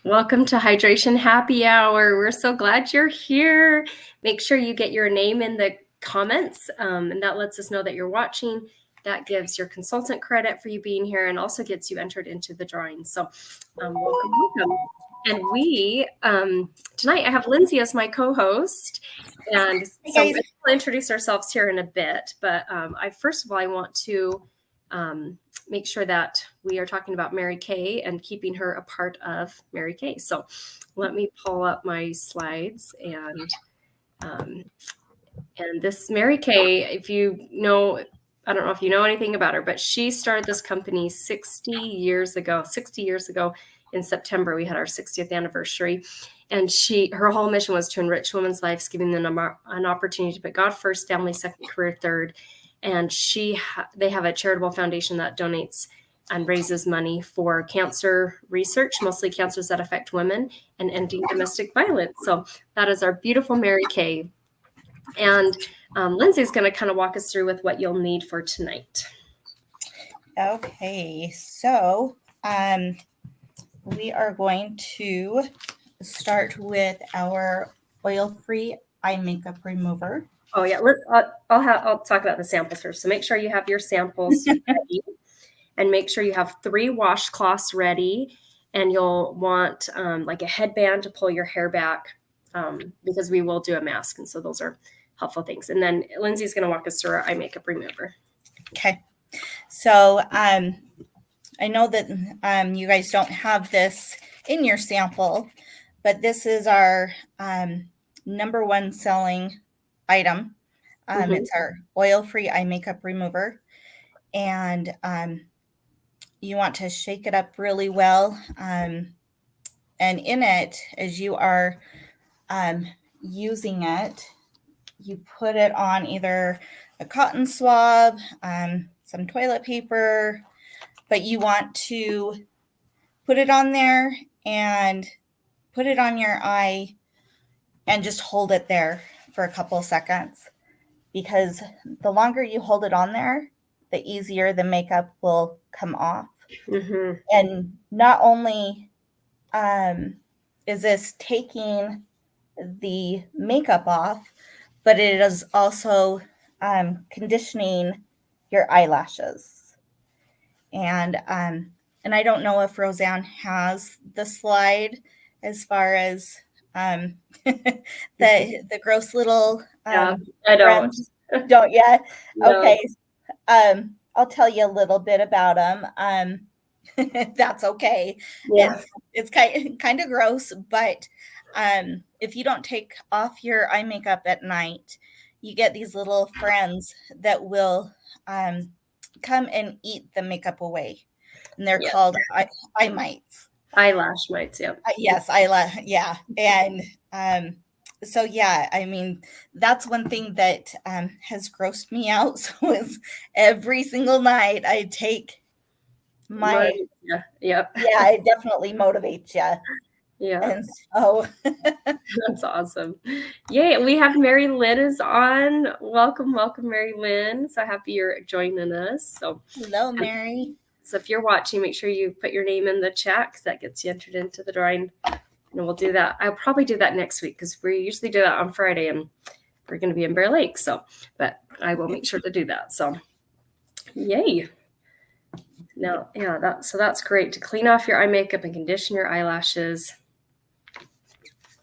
Welcome to Hydration Happy Hour. We're so glad you're here. Make sure you get your name in the comments, and that lets us know that you're watching. That gives your consultant credit for you being here and also gets you entered into the drawing. So welcome. And we, tonight I have Lindsay as my co-host. And so we'll introduce ourselves here in a bit. But first of all, I want to make sure that we are talking about Mary Kay and keeping her a part of Mary Kay. So let me pull up my slides and this Mary Kay, if you know, I don't know if you know anything about her, but she started this company 60 years ago in September. We had our 60th anniversary. And her whole mission was to enrich women's lives, giving them an opportunity to put God first, family second, career third. And they have a charitable foundation that donates and raises money for cancer research, mostly cancers that affect women, and ending domestic violence. So that is our beautiful Mary Kay. And Lindsay's going to kind of walk us through with what you'll need for tonight. Okay, so we are going to start with our oil-free eye makeup remover. Oh yeah, I'll talk about the samples first. So make sure you have your samples ready, and make sure you have 3 washcloths ready. And you'll want like a headband to pull your hair back because we will do a mask, and so those are helpful things. And then Lindsay's going to walk us through our eye makeup remover. Okay, so I know that you guys don't have this in your sample, but this is our number 1 selling item. It's our oil-free eye makeup remover, and you want to shake it up really well. And in it, as you are using it, you put it on either a cotton swab, some toilet paper, but you want to put it on there and put it on your eye and just hold it there for a couple seconds, because the longer you hold it on there, the easier the makeup will come off. And not only is this taking the makeup off, but it is also conditioning your eyelashes. And I don't know if Roseanne has the slide as far as the gross little I don't. Don't yet? No. Okay. I'll tell you a little bit about them. That's okay. Yeah. It's kind of gross, but if you don't take off your eye makeup at night, you get these little friends that will come and eat the makeup away, and they're called eye mites. Eyelash mites, yeah. Yes, yeah. And so yeah, I mean, that's one thing that has grossed me out. So is every single night I take my yeah, it definitely motivates you. Yeah. And so that's awesome. Yay, we have Mary Lynn is on. Welcome, Mary Lynn. So happy you're joining us. So hello, Mary. So if you're watching, make sure you put your name in the chat, because that gets you entered into the drawing. And we'll do that. I'll probably do that next week, because we usually do that on Friday, and we're going to be in Bear Lake. So, but I will make sure to do that. So, yay. Now, yeah, that's great to clean off your eye makeup and condition your eyelashes.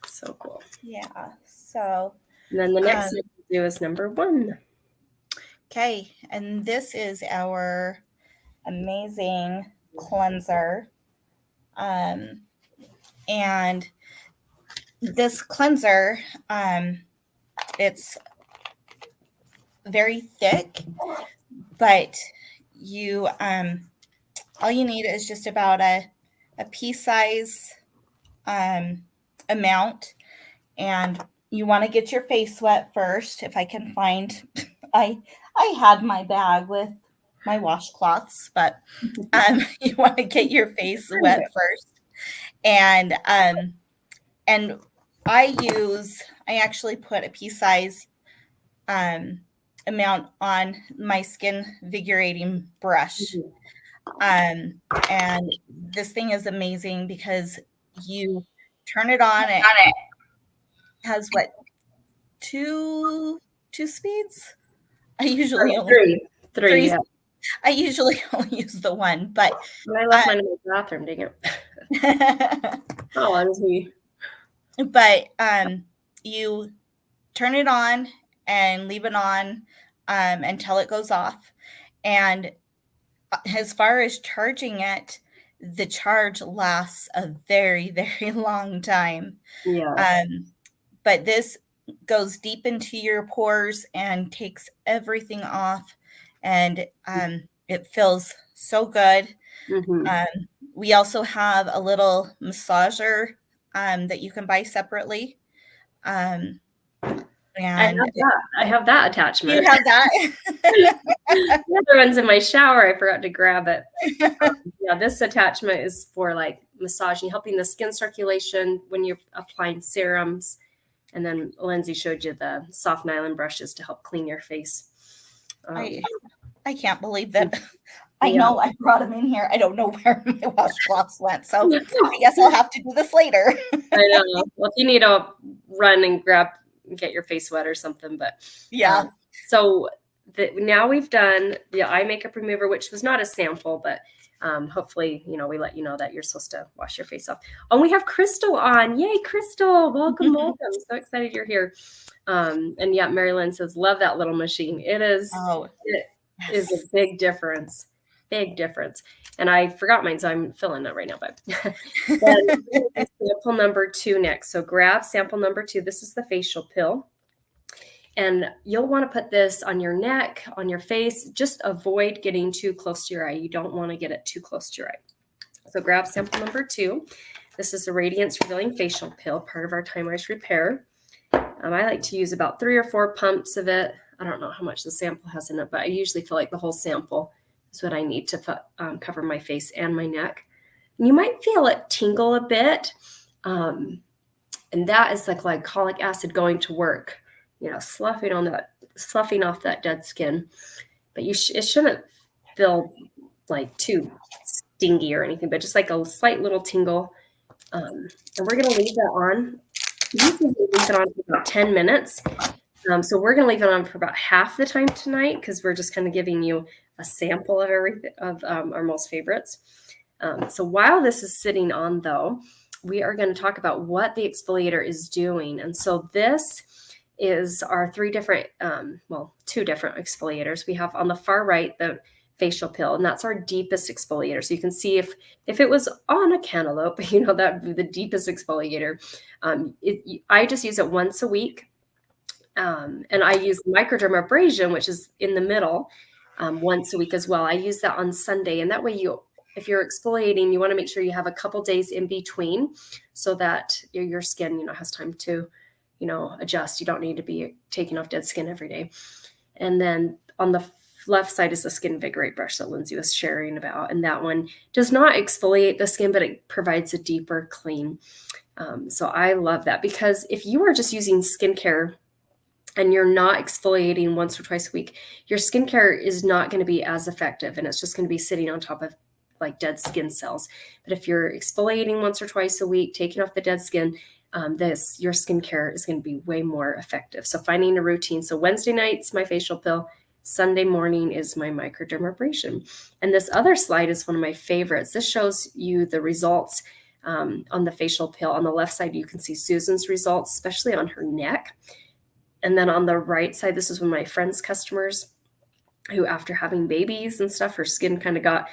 So cool. Yeah. So. And then the next thing we'll do is number 1. Okay, and this is our amazing cleanser. And this cleanser, it's very thick, but you all you need is just about a pea size amount, and you want to get your face wet first. If I can find, I had my bag with my washcloths, but you want to get your face wet first. And I actually put a pea size amount on my skin vigorating brush. And this thing is amazing because you turn it on. It has what, two speeds? I usually only Three, three. yeah. I usually only use the one, but And I left mine in the bathroom, dang it. Oh, honestly. but you turn it on and leave it on until it goes off. And as far as charging it, the charge lasts a very, very long time. Yes. But this goes deep into your pores and takes everything off, and it feels so good. Mm-hmm. We also have a little massager that you can buy separately. And I have that attachment. you have that? The other one's in my shower. I forgot to grab it. Yeah, this attachment is for like massaging, helping the skin circulation when you're applying serums. And then Lindsay showed you the soft nylon brushes to help clean your face. I can't believe that. I know I brought them in here. I don't know where my washcloths went. So I guess I'll have to do this later. I know. Well, if you need to run and get your face wet or something, but yeah. So now we've done the eye makeup remover, which was not a sample, but hopefully, we let you know that you're supposed to wash your face off. And we have Crystal on. Yay, Crystal. Welcome, welcome. So excited you're here. And yeah, Marilyn says, love that little machine. It is a big difference. Big difference. And I forgot mine, so I'm filling that right now. But then sample number 2 next. So grab sample number 2. This is the facial pill. And you'll want to put this on your neck, on your face. Just avoid getting too close to your eye. You don't want to get it too close to your eye. So grab sample number 2. This is the Radiance Revealing Facial Pill, part of our Time-Wise Repair. I like to use about 3 or 4 pumps of it. I don't know how much the sample has in it, but I usually feel like the whole sample is what I need to cover my face and my neck. And you might feel it tingle a bit. And that is like glycolic acid going to work. Sloughing off that dead skin, but it shouldn't feel like too stingy or anything, but just like a slight little tingle. And we're going to leave that on. Usually we leave it on for about 10 minutes. So we're going to leave it on for about half the time tonight, because we're just kind of giving you a sample of everything of our most favorites. So while this is sitting on, though, we are going to talk about what the exfoliator is doing. And so this is our 2 different exfoliators. We have on the far right the facial pill, and that's our deepest exfoliator. So you can see if it was on a cantaloupe, that would be the deepest exfoliator. I just use it once a week, and I use microdermabrasion, which is in the middle, once a week as well. I use that on Sunday, and that way if you're exfoliating, you want to make sure you have a couple days in between, so that your skin has time to adjust. You don't need to be taking off dead skin every day. And then on the left side is the Skin Invigorate brush that Lindsay was sharing about. And that one does not exfoliate the skin, but it provides a deeper clean. So I love that, because if you are just using skincare and you're not exfoliating once or twice a week, your skincare is not going to be as effective, and it's just going to be sitting on top of like dead skin cells. But if you're exfoliating once or twice a week, taking off the dead skin, your skincare is going to be way more effective. So finding a routine. So Wednesday night's my facial pill. Sunday morning is my microdermabrasion. And this other slide is one of my favorites. This shows you the results on the facial pill. On the left side, you can see Susan's results, especially on her neck. And then on the right side, this is one of my friend's customers who, after having babies and stuff, her skin kind of got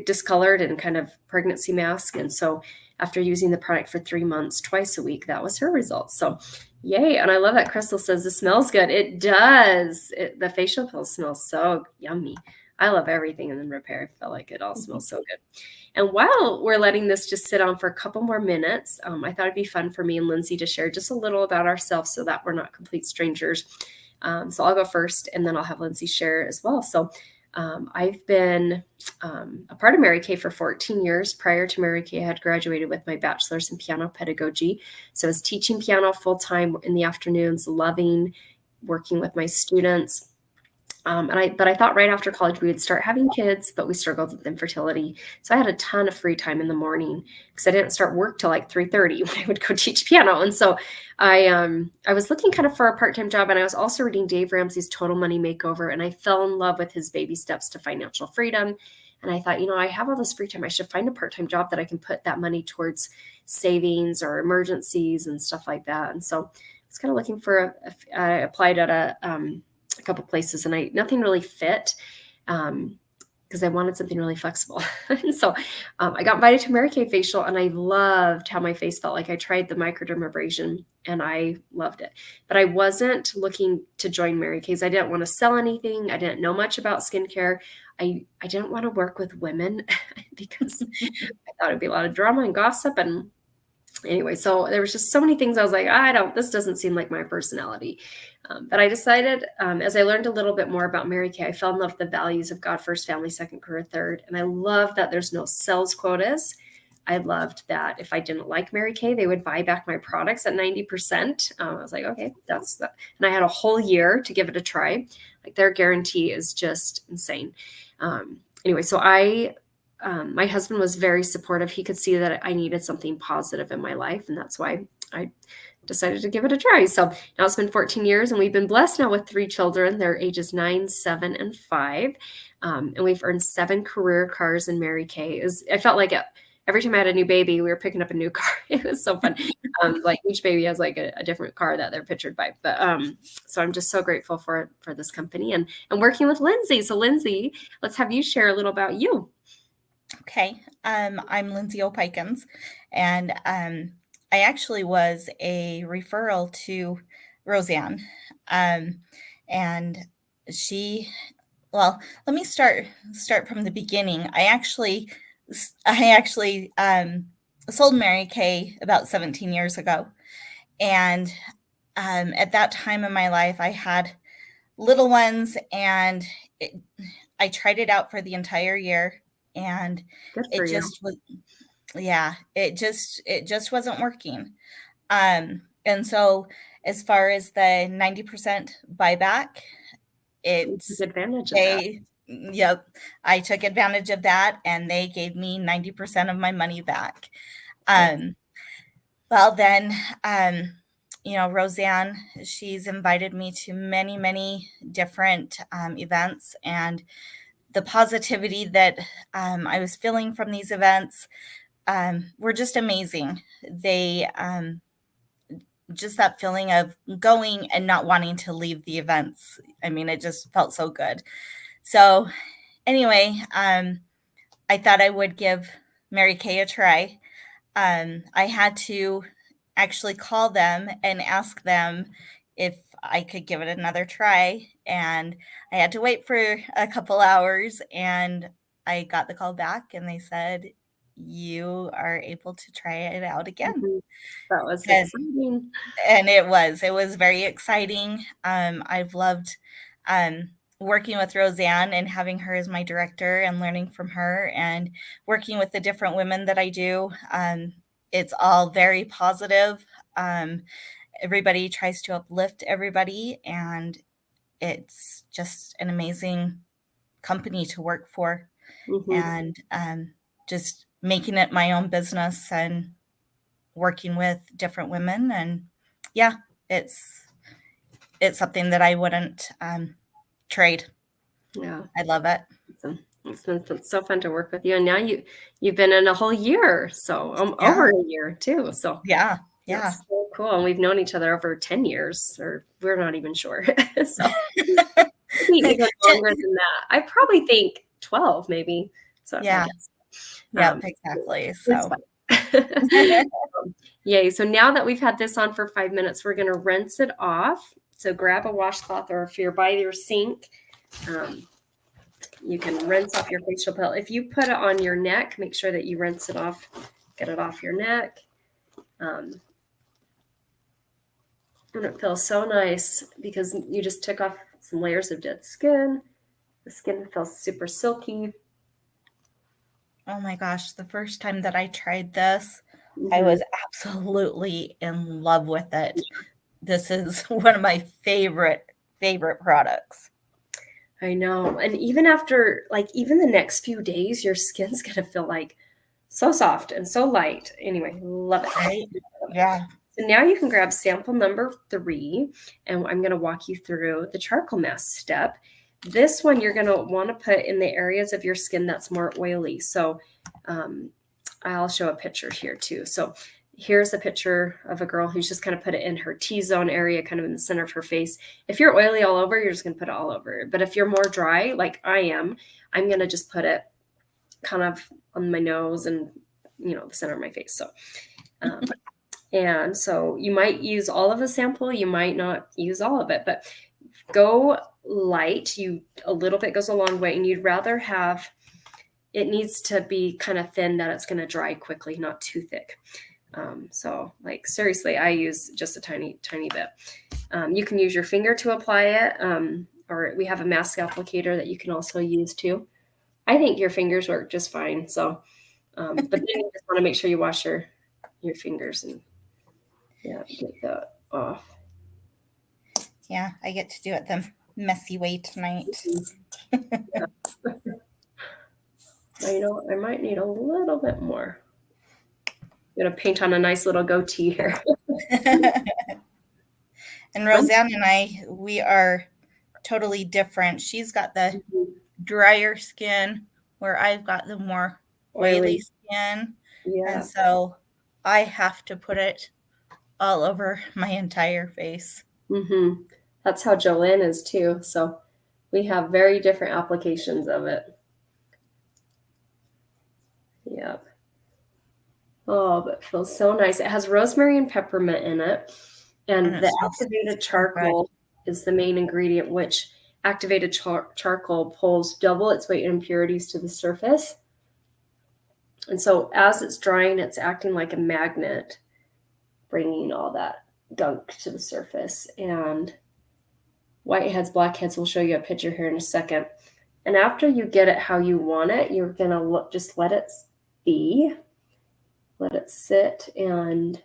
discolored and kind of pregnancy mask. And so after using the product for 3 months, twice a week, that was her results. So yay. And I love that Crystal says it smells good. It does. The facial pill smells so yummy. I love everything in repair. I feel like it all smells so good. And while we're letting this just sit on for a couple more minutes, I thought it'd be fun for me and Lindsay to share just a little about ourselves, so that we're not complete strangers. So I'll go first, and then I'll have Lindsay share as well. So I've been a part of Mary Kay for 14 years. Prior to Mary Kay, I had graduated with my bachelor's in piano pedagogy. So I was teaching piano full-time in the afternoons, loving working with my students. But I thought right after college we would start having kids, but we struggled with infertility. So I had a ton of free time in the morning because I didn't start work till like 3:30 when I would go teach piano. And so I was looking kind of for a part-time job, and I was also reading Dave Ramsey's Total Money Makeover, and I fell in love with his baby steps to financial freedom. And I thought, I have all this free time. I should find a part-time job that I can put that money towards savings or emergencies and stuff like that. And so I was kind of looking for I applied at a couple places, and nothing really fit because I wanted something really flexible. And so I got invited to Mary Kay facial, and I loved how my face felt. Like I tried the microdermabrasion and I loved it, but I wasn't looking to join Mary Kay's. I didn't want to sell anything. I didn't know much about skincare. I didn't want to work with women because I thought it'd be a lot of drama and gossip. And anyway, so there was just so many things I was like, this doesn't seem like my personality. But I decided, as I learned a little bit more about Mary Kay, I fell in love with the values of God first, family second, career third. And I love that there's no sales quotas. I loved that if I didn't like Mary Kay, they would buy back my products at 90%. I was like, okay, that's that. And I had a whole year to give it a try. Like their guarantee is just insane. Anyway, so my husband was very supportive. He could see that I needed something positive in my life, and that's why I decided to give it a try. So now it's been 14 years, and we've been blessed now with 3 children. They're ages 9, 7, and 5. And we've earned 7 career cars in Mary Kay. I felt like every time I had a new baby, we were picking up a new car. It was so fun. Like each baby has like a different car that they're pictured by. But so I'm just so grateful for this company and working with Lindsay. So Lindsay, let's have you share a little about you. Okay. I'm Lindsay Opikins, and I actually was a referral to Roseanne. And let me start from the beginning. I actually sold Mary Kay about 17 years ago. And at that time in my life, I had little ones, and I tried it out for the entire year, and it just was, it just wasn't working. And so as far as the 90% buyback, You took advantage of that. Yep, I took advantage of that, and they gave me 90% of my money back. Well, then, Roseanne, she's invited me to many, many different events, and the positivity that I was feeling from these events were just amazing. They just that feeling of going and not wanting to leave the events. I mean, it just felt so good. So anyway, I thought I would give Mary Kay a try. I had to actually call them and ask them if I could give it another try. And I had to wait for a couple hours, and I got the call back, and they said, you are able to try it out again. Mm-hmm. That was exciting. And it was very exciting. I've loved working with Roseanne and having her as my director and learning from her and working with the different women that I do. It's all very positive. Everybody tries to uplift everybody, and it's just an amazing company to work for. Mm-hmm. And just making it my own business and working with different women. And yeah, it's something that I wouldn't trade. Yeah, I love it. It's been so fun to work with you, and now you've been in a whole year, so over a year too. So yeah, that's so cool. And we've known each other over 10 years, or we're not even sure. So even longer than that. I probably think 12, maybe. So yeah, exactly. So. Yay. So now that we've had this on for 5 minutes, we're going to rinse it off. So grab a washcloth, or if you're by your sink, you can rinse off your facial peel. If you put it on your neck, make sure that you rinse it off, get it off your neck. And it feels so nice because you just took off some layers of dead skin. The skin feels super silky. Oh my gosh, the first time that I tried this, mm-hmm. I was absolutely in love with it. This is one of my favorite products. I know. And even after, like, even the next few days, your skin's going to feel like so soft and so light. Anyway, love it. Right? Yeah. So now you can grab sample number 3, and I'm going to walk you through the charcoal mask step. This one you're going to want to put in the areas of your skin that's more oily. So I'll show a picture here too. So here's a picture of a girl who's just kind of put it in her T-zone area, kind of in the center of her face. If you're oily all over, you're just going to put it all over. But if you're more dry, like I am, I'm going to just put it kind of on my nose and, you know, the center of my face. So, and so you might use all of the sample. You might not use all of it, but go light. A little bit goes a long way, and you'd rather have, it needs to be kind of thin that it's going to dry quickly, not too thick. So like seriously, I use just a tiny, tiny bit. You can use your finger to apply it. Or we have a mask applicator that you can also use too. I think your fingers work just fine. So, but then you just want to make sure you wash your fingers and get that off. Yeah, I get to do it the messy way tonight. I know I might need a little bit more. I'm going to paint on a nice little goatee here. And Roseanne and I, we are totally different. She's got the drier skin where I've got the more oily skin. Yeah. And so I have to put it all over my entire face. Mm-hmm. That's how Jolynn is too. So we have very different applications of it. Yep. Oh, but it feels so nice. It has rosemary and peppermint in it. And the activated charcoal is the main ingredient, which activated charcoal pulls double its weight in impurities to the surface. And so as it's drying, it's acting like a magnet, bringing all that gunk to the surface. And whiteheads, blackheads, we'll show you a picture here in a second. And after you get it how you want it, you're going to just let it be. Let it sit and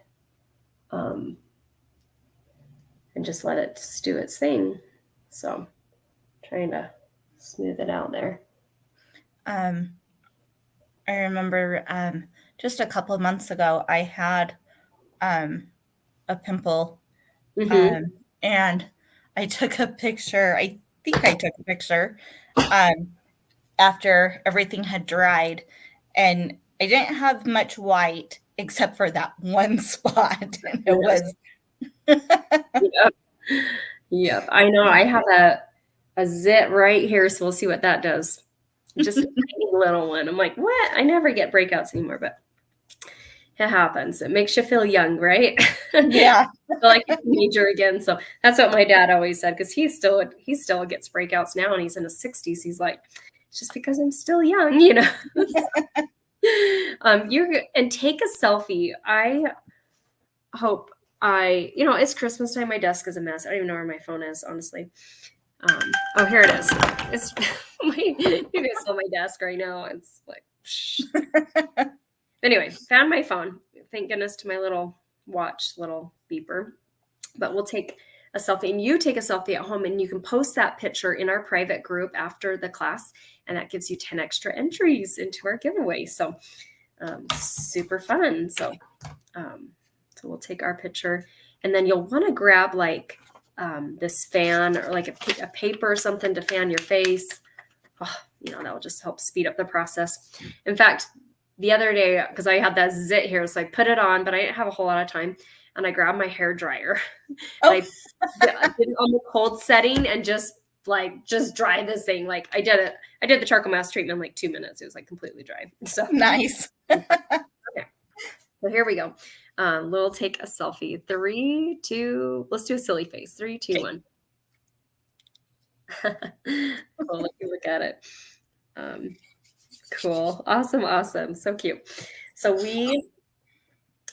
just let it just do its thing. So trying to smooth it out there. I remember just a couple of months ago, I had a pimple, and I took a picture. I think I took a picture after everything had dried, and I didn't have much white except for that one spot. And it was. Yep. I know. I have a zit right here, so we'll see what that does. Just a tiny little one. I'm like, what? I never get breakouts anymore, but it happens. It makes you feel young, right? Yeah. I feel like a teenager again. So that's what my dad always said, because he still gets breakouts now, and he's in his 60s. He's like, it's just because I'm still young, you know. And take a selfie. I hope it's Christmas time. My desk is a mess. I don't even know where my phone is, honestly. Oh, here it is. It's you guys saw my desk right now. It's like, anyway, found my phone. Thank goodness to my little watch, little beeper. But we'll take a selfie, and you take a selfie at home, and you can post that picture in our private group after the class, and that gives you 10 extra entries into our giveaway. So super fun. So we'll take our picture, and then you'll want to grab like this fan or like a paper or something to fan your face. Oh, that will just help speed up the process. In fact, the other day, because I had that zit here, so I put it on, but I didn't have a whole lot of time, and I grabbed my hair dryer. I did it on the cold setting and just dry this thing. Like I did the charcoal mask treatment in like 2 minutes. It was like completely dry. So nice. Okay. So here we go. We'll take a selfie. 3, 2, let's do a silly face. 3, 2, 1. Cool. Look at it. Cool. Awesome. So cute. So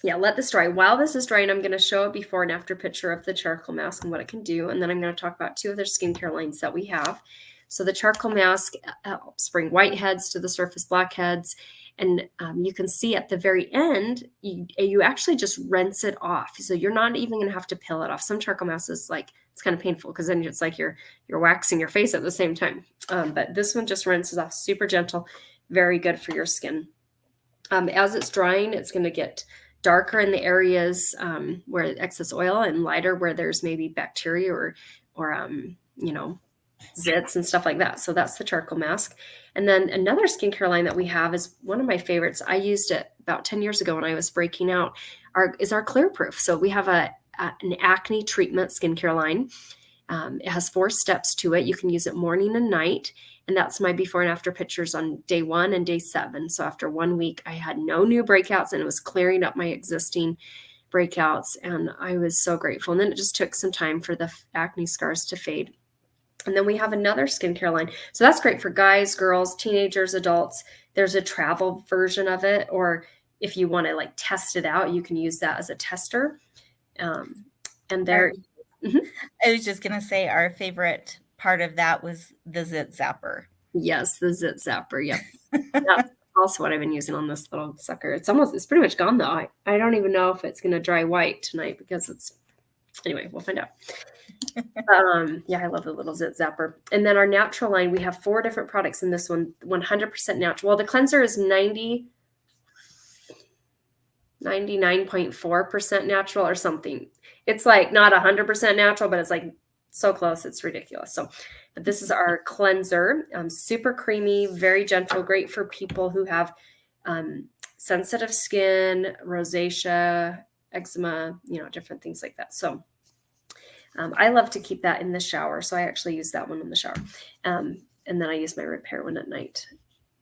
Yeah, let this dry. While this is drying, I'm going to show a before and after picture of the charcoal mask and what it can do. And then I'm going to talk about 2 other skincare lines that we have. So the charcoal mask helps bring whiteheads to the surface, blackheads. And you can see at the very end, you actually just rinse it off. So you're not even going to have to peel it off. Some charcoal masks is like, it's kind of painful because then it's like you're waxing your face at the same time. But this one just rinses off, super gentle, very good for your skin. As it's drying, it's going to get darker in the areas where excess oil and lighter where there's maybe bacteria or zits and stuff like that. So that's the charcoal mask. And then another skincare line that we have is one of my favorites. I used it about 10 years ago when I was breaking out, is our Clear Proof. So we have an acne treatment skincare line. It has 4 steps to it. You can use it morning and night. And that's my before and after pictures on day 1 and day 7. So after 1 week, I had no new breakouts and it was clearing up my existing breakouts. And I was so grateful. And then it just took some time for the acne scars to fade. And then we have another skincare line. So that's great for guys, girls, teenagers, adults. There's a travel version of it. Or if you want to like test it out, you can use that as a tester. And there. I was just going to say our favorite part of that was the Zit Zapper. Yes, the Zit Zapper. Yep. That's also what I've been using on this little sucker. It's pretty much gone though. I don't even know if it's going to dry white tonight because anyway, we'll find out. Yeah, I love the little Zit Zapper. And then our natural line, we have 4 different products in this one, 100% natural. Well, the cleanser is 99.4% natural or something. It's like not 100% natural, but it's like so close, it's ridiculous. But this is our cleanser, super creamy, very gentle, great for people who have sensitive skin, rosacea, eczema, different things like that. So I love to keep that in the shower. So I actually use that one in the shower. And then I use my repair one at night.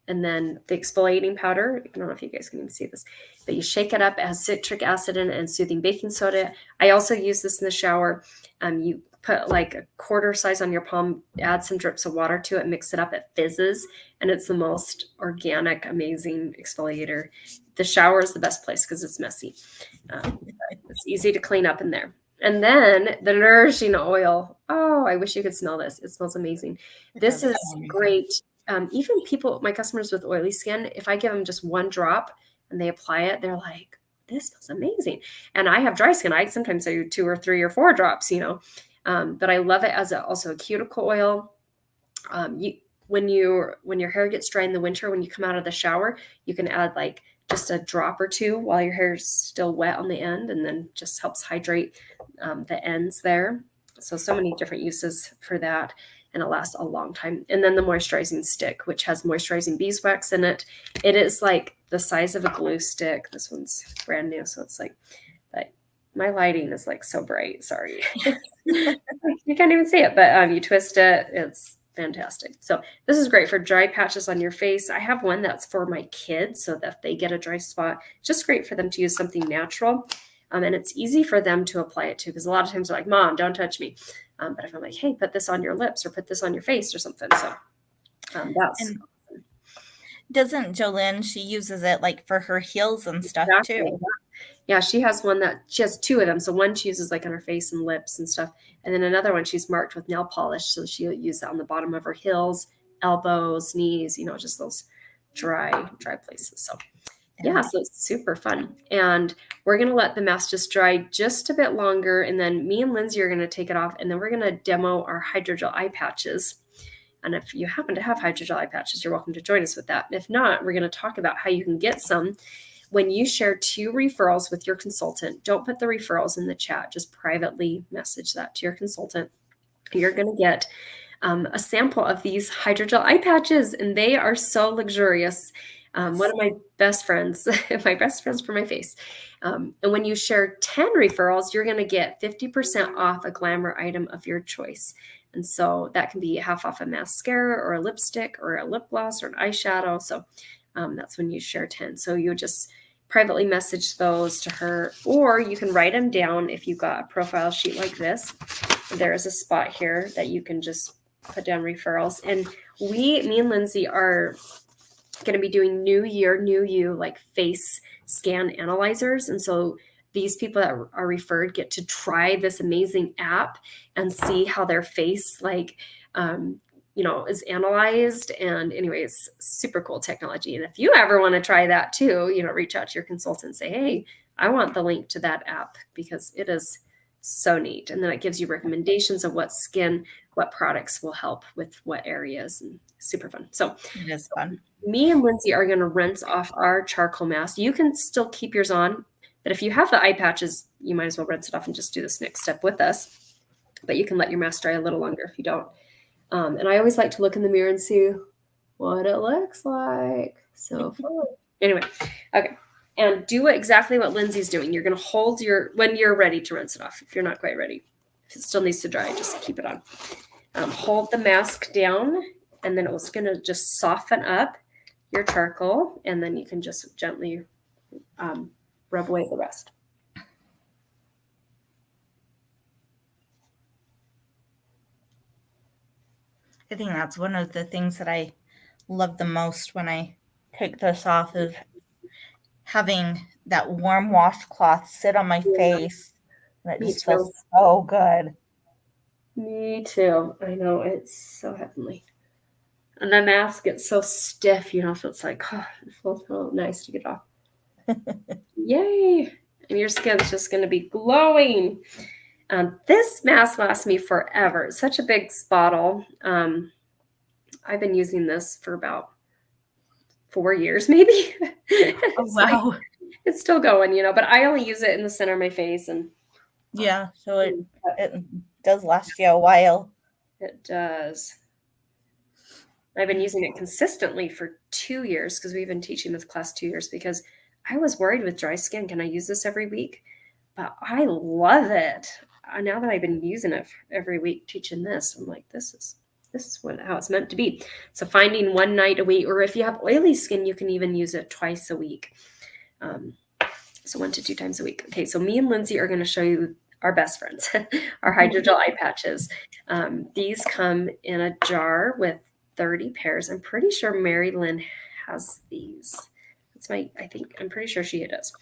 And then the exfoliating powder, I don't know if you guys can even see this, but you shake it up. It has citric acid in it and soothing baking soda. I also use this in the shower. You put like a quarter size on your palm, add some drips of water to it, mix it up, it fizzes, and it's the most organic, amazing exfoliator. The shower is the best place because it's messy. It's easy to clean up in there. And then the nourishing oil. Oh, I wish you could smell this. It smells amazing. This is great. Even my customers with oily skin, if I give them just 1 drop and they apply it, they're like, this smells amazing. And I have dry skin. I sometimes do 2 or 3 or 4 drops, but I love it as also a cuticle oil. When your hair gets dry in the winter, when you come out of the shower, you can add like just a drop or 2 while your hair is still wet on the end, and then just helps hydrate the ends there. So many different uses for that, and it lasts a long time. And then the moisturizing stick, which has moisturizing beeswax in it. It is like the size of a glue stick. This one's brand new, so it's like my lighting is like so bright. Sorry. You can't even see it, but you twist it. It's fantastic. So this is great for dry patches on your face. I have one that's for my kids so that if they get a dry spot, just great for them to use something natural. And it's easy for them to apply it to, because a lot of times they're like, Mom, don't touch me. But if I'm like, hey, put this on your lips or put this on your face or something. So that's awesome. Doesn't Jolynn, she uses it like for her heels and stuff too. Yeah, she has one she has 2 of them. So one she uses like on her face and lips and stuff. And then another one she's marked with nail polish. So she'll use that on the bottom of her heels, elbows, knees, just those dry places. So yeah, so it's super fun. And we're going to let the mask just dry just a bit longer. And then me and Lindsay are going to take it off. And then we're going to demo our hydrogel eye patches. And if you happen to have hydrogel eye patches, you're welcome to join us with that. If not, we're going to talk about how you can get some. When you share 2 referrals with your consultant, don't put the referrals in the chat. Just privately message that to your consultant. You're going to get a sample of these hydrogel eye patches, and they are so luxurious. One of my best friends, my best friends for my face. And when you share 10 referrals, you're going to get 50% off a glamour item of your choice. And so that can be half off a mascara or a lipstick or a lip gloss or an eyeshadow. So that's when you share 10. So you just privately message those to her, or you can write them down. If you've got a profile sheet like this, there is a spot here that you can just put down referrals. And me and Lindsay are going to be doing New Year, New You, like face scan analyzers. And so these people that are referred get to try this amazing app and see how their face is analyzed. And anyways, super cool technology. And if you ever want to try that too, reach out to your consultant and say, hey, I want the link to that app because it is so neat. And then it gives you recommendations of what products will help with what areas, and super fun. So it is fun. Me and Lindsay are going to rinse off our charcoal mask. You can still keep yours on, but if you have the eye patches, you might as well rinse it off and just do this next step with us. But you can let your mask dry a little longer if you don't. And I always like to look in the mirror and see what it looks like. So fun. Anyway, okay. And do exactly what Lindsay's doing. You're going to hold when you're ready to rinse it off. If you're not quite ready, if it still needs to dry, just keep it on. Hold the mask down, and then it's going to just soften up your charcoal, and then you can just gently rub away the rest. I think that's one of the things that I love the most when I take this off, is having that warm washcloth sit on my face. That just feels so good. Me too. I know, it's so heavenly. And the mask gets so stiff, so it's like, it feels so nice to get off. Yay! And your skin's just going to be glowing. This mask lasts me forever. It's such a big bottle. I've been using this for about 4 years, maybe. Oh, wow. It's still going, but I only use it in the center of my face. And yeah, so it does last you a while. It does. I've been using it consistently for 2 years, because we've been teaching this class 2 years, because I was worried with dry skin. Can I use this every week? But I love it. Now that I've been using it every week teaching this, I'm like, this is how it's meant to be. So finding one night a week, or if you have oily skin, you can even use it twice a week. So 1 to 2 times a week. Okay, so me and Lindsay are going to show you our best friends, our hydrogel eye patches. These come in a jar with 30 pairs. I'm pretty sure Mary Lynn has these. I'm pretty sure she does.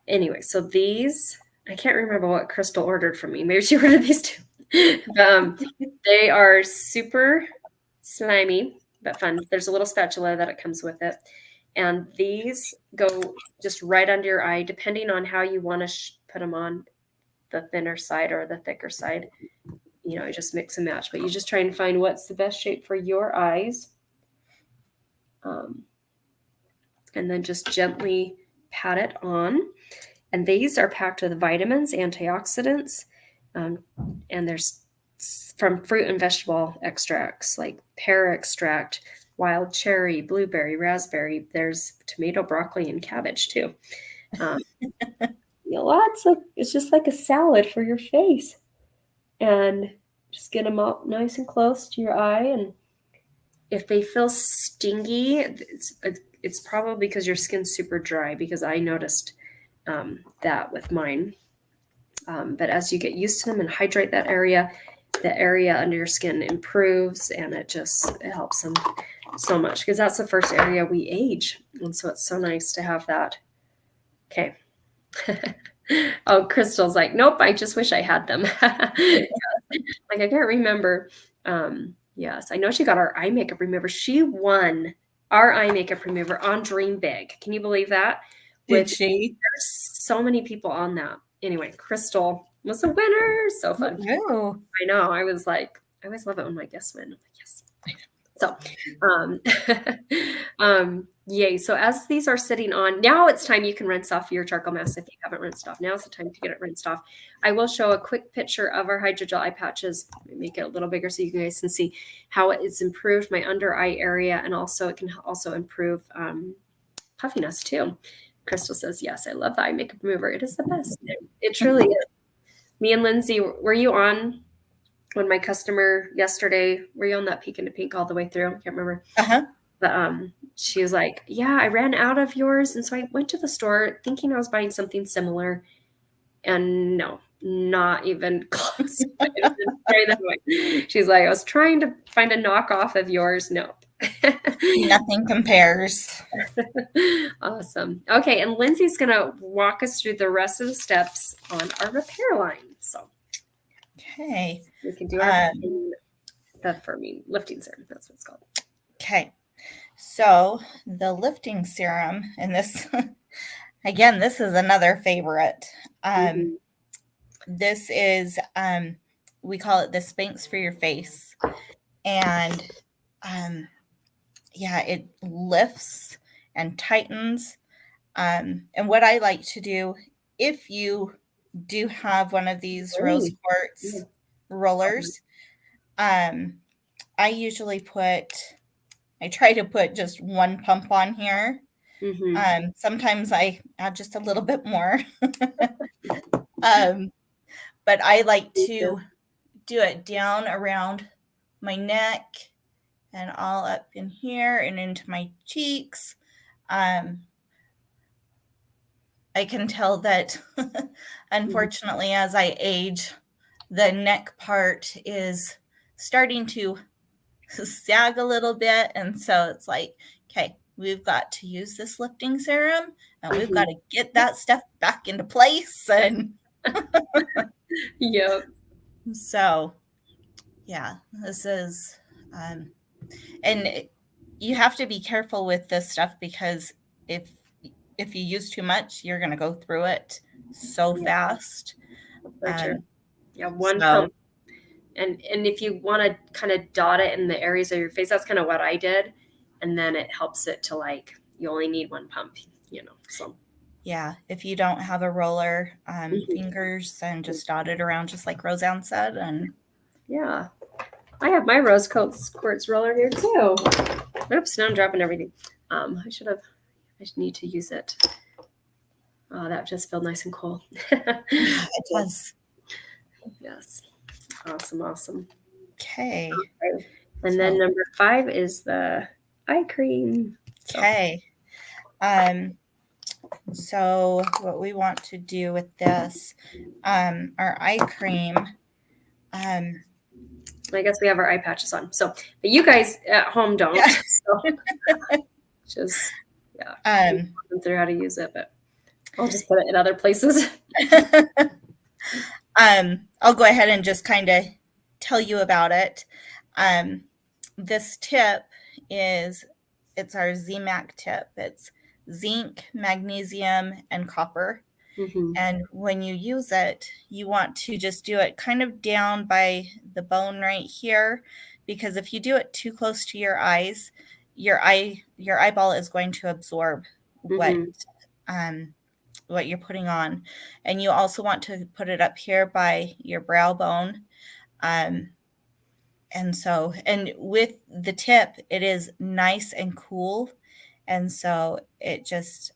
Anyway, so these, I can't remember what Crystal ordered from me. Maybe she ordered these too. They are super slimy, but fun. There's a little spatula that it comes with it. And these go just right under your eye, depending on how you want to put them on, the thinner side or the thicker side. Just mix and match. But you just try and find what's the best shape for your eyes. And then just gently pat it on. And these are packed with vitamins, antioxidants, and there's from fruit and vegetable extracts like pear extract, wild cherry, blueberry, raspberry. There's tomato, broccoli, and cabbage too. It's just like a salad for your face. And just get them up nice and close to your eye. And if they feel stingy, it's probably because your skin's super dry, because I noticed that with mine. But as you get used to them and hydrate that area, the area under your skin improves, and it helps them so much, because that's the first area we age. And so it's so nice to have that. Okay. Oh, Crystal's like, nope, I just wish I had them. Like, I can't remember. Yes, I know she got our eye makeup remover. She won our eye makeup remover on Dream Big. Can you believe that? Did she? There's so many people on that. Anyway, Crystal was the winner. So fun. Oh. I know. I was like, I always love it when my guests win. I'm like, yes. So, yay. So as these are sitting on, now it's time you can rinse off your charcoal mask if you haven't rinsed off. Now's the time to get it rinsed off. I will show a quick picture of our hydrogel eye patches. Make it a little bigger so you guys can see how it's improved my under eye area, and also it can also improve puffiness too. Crystal says, yes, I love the eye makeup remover. It is the best. It truly is. Me and Lindsay, were you on when my customer yesterday, were you on that Peek into Pink all the way through? I can't remember. But she was like, yeah, I ran out of yours. And so I went to the store thinking I was buying something similar. And no, not even close. She's like, I was trying to find a knockoff of yours. Nope. Nothing compares. Awesome. Okay, and Lindsay's going to walk us through the rest of the steps on our repair line. So Okay. we can do our lifting serum. That's what it's called. Okay. So the lifting serum, and this, again, this is another favorite. This is, we call it the Spanx for your face. And yeah, it lifts and tightens. And what I like to do, if you do have one of these rose quartz rollers, I usually I try to put just one pump on here. Sometimes I add just a little bit more. But I like to do it down around my neck and all up in here and into my cheeks. I can tell that, unfortunately, as I age, the neck part is starting to sag a little bit. And so it's like, okay, we've got to use this lifting serum and we've got to get that stuff back into place. And Yep. so, yeah, this is, and you have to be careful with this stuff because if you use too much, you're going to go through it so fast. Yeah, one pump. And if you want to kind of dot it in the areas of your face, that's kind of what I did. And then it helps it to like, you only need one pump, so. Yeah, if you don't have a roller, fingers, and just dot it around just like Roseanne said. And yeah, I have my rose quartz roller here too. Oops, now I'm dropping everything. I need to use it. Oh, that just felt nice and cool. It does. Yes. Awesome. Okay. And then number 5 is the eye cream. Okay. So what we want to do with this, our eye cream, I guess we have our eye patches on. So, but you guys at home don't. Yeah. So just through how to use it, but I'll just put it in other places. I'll go ahead and just kind of tell you about it. This tip it's our ZMAC tip. It's zinc, magnesium, and copper. And when you use it, you want to just do it kind of down by the bone right here, because if you do it too close to your eyes, your eyeball is going to absorb what you're putting on. And you also want to put it up here by your brow bone. And with the tip, it is nice and cool. And so it's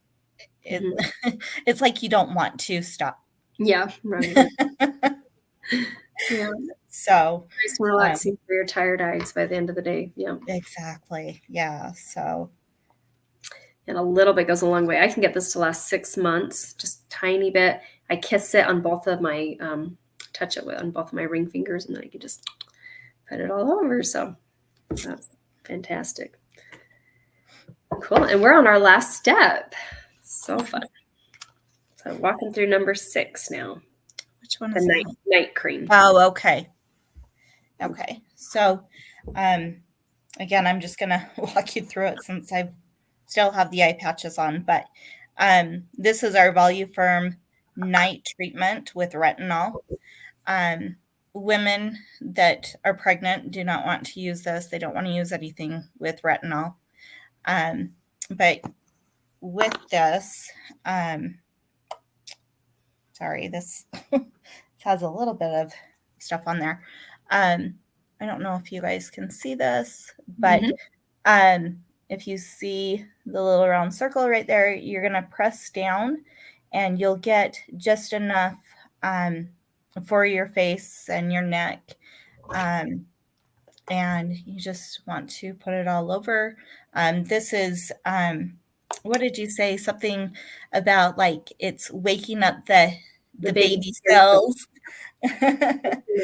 like you don't want to stop. Yeah, right. Yeah. So nice and relaxing for your tired eyes by the end of the day. Yeah. Exactly. Yeah. So. And a little bit goes a long way. I can get this to last 6 months, just tiny bit. I kiss it on both of my, touch it on both of my ring fingers, and then I can just put it all over. So that's fantastic. Cool. And we're on our last step. So fun. So walking through number 6 now. Which one is the night cream? Oh, okay. Okay. So, again, I'm just going to walk you through it since I still have the eye patches on, but this is our Voluform night treatment with retinol. Women that are pregnant do not want to use this. They don't want to use anything with retinol. But with this, sorry, this has a little bit of stuff on there. I don't know if you guys can see this, but if you see the little round circle right there, you're going to press down and you'll get just enough for your face and your neck. And you just want to put it all over. This is, what did you say? Something about like it's waking up the baby cells.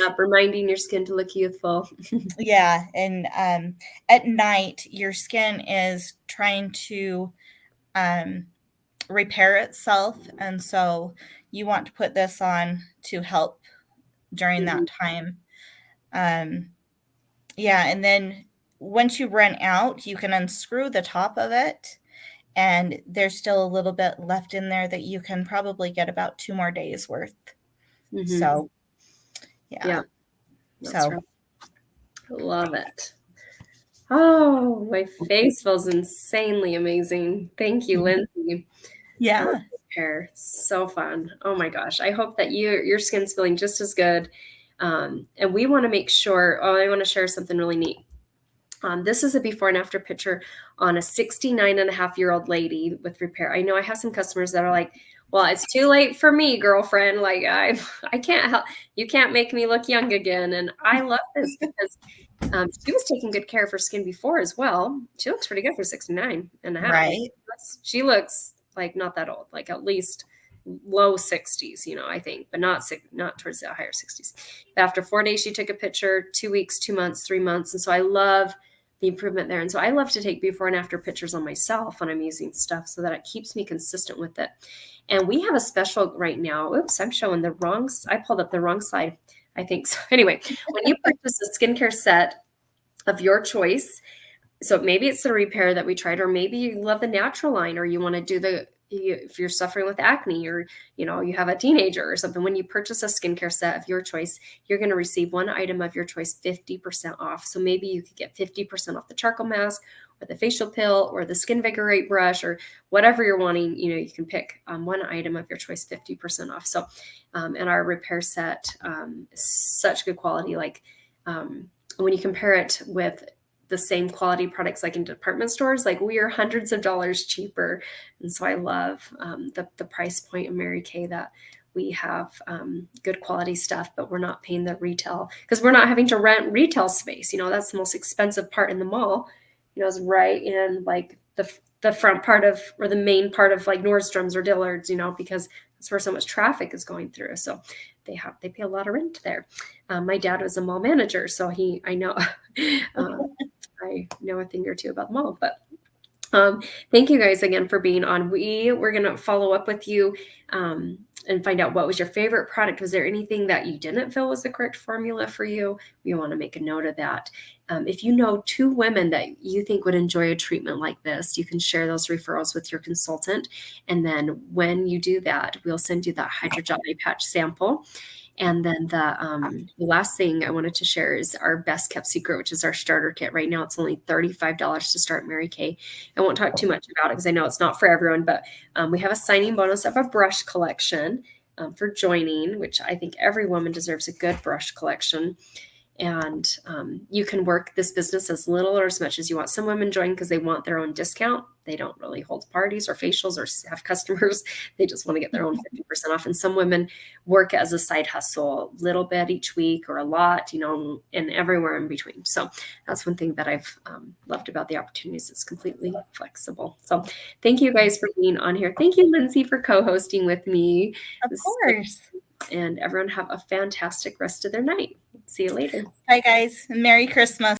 Up, reminding your skin to look youthful. Yeah, and at night, your skin is trying to repair itself, and so you want to put this on to help during Mhm. that time. Yeah, and then once you run out, you can unscrew the top of it, and there's still a little bit left in there that you can probably get about 2 more days worth. Mhm. So, yeah. Yeah, that's So, right. Love it. Oh, my face feels insanely amazing. Thank you, Lindsay. yeah. Hair, so fun. Oh my gosh. I hope that your skin's feeling just as good. And we want to make sure, oh, I want to share something really neat. This is a before and after picture on a 69-and-a-half-year-old lady with repair. I know I have some customers that are like, well, it's too late for me, girlfriend. Like I can't help, you can't make me look young again. And I love this because she was taking good care of her skin before as well. She looks pretty good for 69-and-a-half. Right. She looks like not that old, like at least low 60s, I think, but not towards the higher 60s. But after 4 days, she took a picture, 2 weeks, 2 months, 3 months. And so I love the improvement there. And so I love to take before and after pictures on myself when I'm using stuff so that it keeps me consistent with it. And we have a special right now. Oops, I'm showing the wrong. I pulled up the wrong slide, I think. So anyway, when you purchase a skincare set of your choice, so maybe it's the repair that we tried, or maybe you love the natural line, or you want to do if you're suffering with acne, or you have a teenager or something. When you purchase a skincare set of your choice, you're going to receive one item of your choice 50% off. So maybe you could get 50% off the charcoal mask, or the facial pill, or the Skin Vigorate brush, or whatever you're wanting. You can pick one item of your choice 50% off. So and our repair set is such good quality. Like when you compare it with the same quality products like in department stores, like we are hundreds of dollars cheaper. And so I love the price point of Mary Kay, that we have good quality stuff, but we're not paying the retail, because we're not having to rent retail space. That's the most expensive part in the mall, is right in like the front part of, or the main part of like Nordstrom's or Dillard's, because that's where so much traffic is going through. So they pay a lot of rent there. My dad was a mall manager, so I know I know a thing or two about the mall. But thank you guys again for being on. We're going to follow up with you and find out what was your favorite product. Was there anything that you didn't feel was the correct formula for you? We want to make a note of that. If you know 2 women that you think would enjoy a treatment like this, you can share those referrals with your consultant. And then when you do that, we'll send you that hydrogel eye patch sample. And then the last thing I wanted to share is our best kept secret, which is our starter kit. Right now, it's only $35 to start Mary Kay. I won't talk too much about it because I know it's not for everyone, but we have a signing bonus of a brush collection for joining, which I think every woman deserves a good brush collection. And you can work this business as little or as much as you want. Some women join because they want their own discount. They don't really hold parties or facials or have customers. They just want to get their own 50% off. And some women work as a side hustle, a little bit each week or a lot, and everywhere in between. So that's one thing that I've loved about the opportunities. It's completely flexible. So thank you guys for being on here. Thank you, Lindsay, for co-hosting with me. Of course. And everyone have a fantastic rest of their night. See you later. Bye, guys. Merry Christmas.